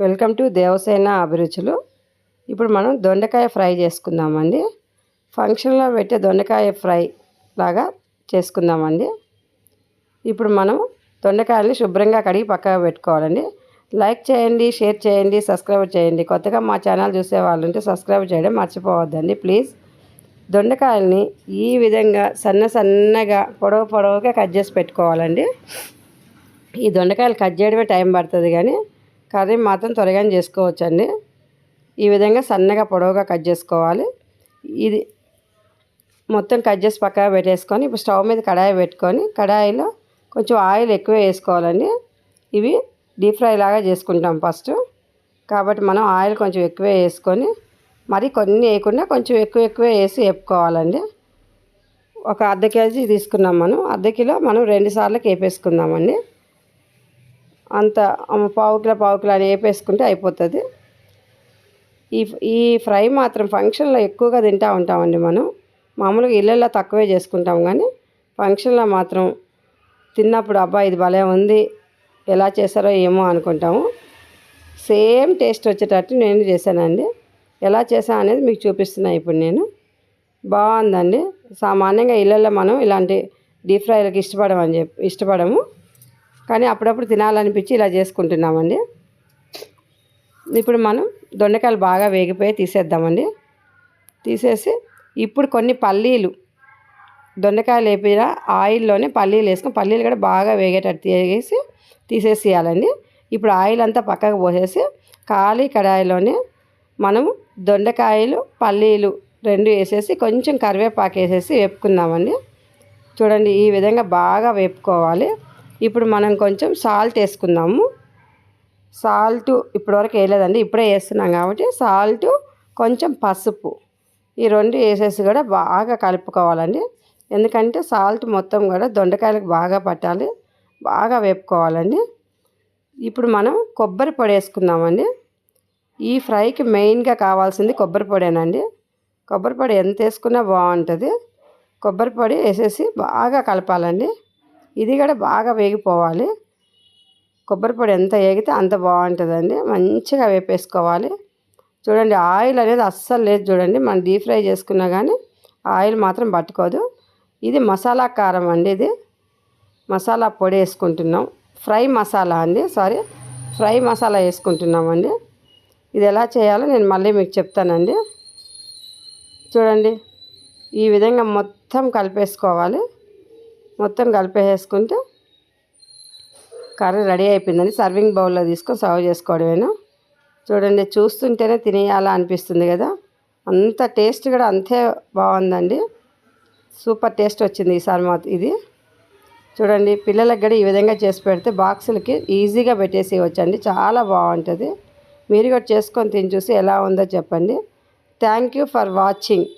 Welcome to Devasena అభిరుచులు. ఇప్పుడు మనం దొండకాయ ఫ్రై చేసుకుందామండి. ఫంక్షన్లో పెట్టే దొండకాయ ఫ్రై లాగా చేసుకుందామండి. ఇప్పుడు మనం దొండకాయల్ని శుభ్రంగా కడిగి పక్కగా పెట్టుకోవాలండి. లైక్ చేయండి, షేర్ చేయండి, సబ్స్క్రైబ్ చేయండి. కొత్తగా మా ఛానల్ చూసే వాళ్ళు ఉంటే సబ్స్క్రైబ్ చేయడం మర్చిపోవద్దండి ప్లీజ్. దొండకాయల్ని ఈ విధంగా సన్నగా పొడవుగా కట్ చేసి పెట్టుకోవాలండి. ఈ దొండకాయలు కట్ చేయడమే టైం పడుతుంది, కానీ కర్రీ మాత్రం త్వరగానే చేసుకోవచ్చండి. ఈ విధంగా సన్నగా పొడవుగా కట్ చేసుకోవాలి. ఇది మొత్తం కట్ చేసి పక్కగా పెట్టేసుకొని ఇప్పుడు స్టవ్ మీద కడాయి పెట్టుకొని కడాయిలో కొంచెం ఆయిల్ ఎక్కువ వేసుకోవాలండి. ఇవి డీప్ ఫ్రై లాగా చేసుకుంటాం ఫస్ట్, కాబట్టి మనం ఆయిల్ కొంచెం ఎక్కువ వేసుకొని, మరి కొన్ని వేయకుండా కొంచెం ఎక్కువ వేసి వేపుకోవాలండి. ఒక అర్ధ కేజీ తీసుకున్నాం మనం, అర్ధ కిలో మనం 2 సార్లు వేపేసుకుందామండి. అంత పావు కిలో అని వేపేసుకుంటే అయిపోతుంది. ఈ ఫ్రై మాత్రం ఫంక్షన్లో ఎక్కువగా తింటూ ఉంటామండి. మనం మామూలుగా ఇళ్ళల్లో తక్కువే చేసుకుంటాం, కానీ ఫంక్షన్లో మాత్రం తిన్నప్పుడు అబ్బా ఇది భలే ఉంది, ఎలా చేశారో ఏమో అనుకుంటాము. సేమ్ టేస్ట్ వచ్చేటట్టు నేను చేశానండి. ఎలా చేశాను అనేది మీకు చూపిస్తున్నా ఇప్పుడు నేను. బాగుందండి. సామాన్యంగా ఇళ్ళల్లో మనం ఇలాంటి డీప్ ఫ్రైలకు ఇష్టపడము, కానీ అప్పుడప్పుడు తినాలనిపించి ఇలా చేసుకుంటున్నామండి. ఇప్పుడు మనం దొండకాయలు బాగా వేగిపోయి తీసేద్దామండి. తీసేసి ఇప్పుడు కొన్ని పల్లీలు, దొండకాయలు వేపిన ఆయిల్లోనే పల్లీలు వేసుకొని, పల్లీలు కూడా బాగా వేగేటట్టు తీసేసేయాలండి. ఇప్పుడు ఆయిల్ అంతా పక్కకు పోసేసి ఖాళీ కడాయిలోనే మనం దొండకాయలు పల్లీలు 2 వేసేసి కొంచెం కరివేపాకు వేసేసి వేపుకుందామండి. చూడండి, ఈ విధంగా బాగా వేపుకోవాలి. ఇప్పుడు మనం కొంచెం సాల్ట్ వేసుకుందాము. సాల్ట్ ఇప్పటివరకు వేయలేదండి, ఇప్పుడే వేస్తున్నాం కాబట్టి సాల్ట్, కొంచెం పసుపు, ఈ 2 వేసేసి కూడా బాగా కలుపుకోవాలండి. ఎందుకంటే సాల్ట్ మొత్తం కూడా దొండకాయలకు బాగా పట్టాలి, బాగా వేపుకోవాలండి. ఇప్పుడు మనం కొబ్బరి పొడి వేసుకుందామండి. ఈ ఫ్రైకి మెయిన్గా కావాల్సింది కొబ్బరి పొడేనండి. కొబ్బరి పొడి ఎంత వేసుకున్నా బాగుంటుంది. కొబ్బరి పొడి వేసేసి బాగా కలపాలండి. ఇది కూడా బాగా వేగిపోవాలి. కొబ్బరి పొడి ఎంత వేగితే అంత బాగుంటుందండి. మంచిగా వేపేసుకోవాలి. చూడండి, ఆయిల్ అనేది అస్సలు లేదు. చూడండి, మనం డీప్ ఫ్రై చేసుకున్నా కానీ ఆయిల్ మాత్రం పట్టుకోదు. ఇది మసాలా కారం అండి. ఇది మసాలా పొడి వేసుకుంటున్నాం. ఫ్రై మసాలా వేసుకుంటున్నామండి. ఇది ఎలా చేయాలో నేను మళ్ళీ మీకు చెప్తానండి. చూడండి, ఈ విధంగా మొత్తం కలిపేసుకోవాలి. మొత్తం కలిపేసుకుంటే కర్రీ రెడీ అయిపోయిందండి. సర్వింగ్ బౌల్లో తీసుకొని సర్వ్ చేసుకోవడమేనా. చూడండి, చూస్తుంటేనే తినేయాలా అనిపిస్తుంది కదా. అంత టేస్ట్ కూడా అంతే బాగుందండి. సూపర్ టేస్ట్ వచ్చింది ఈసారి ఇది. చూడండి, పిల్లలకు కూడా ఈ విధంగా చేసి పెడితే బాక్సులకి ఈజీగా పెట్టేసి వచ్చండి. చాలా బాగుంటుంది. మీరు కూడా చేసుకొని తిని చూసి ఎలా ఉందో చెప్పండి. Thank you for watching.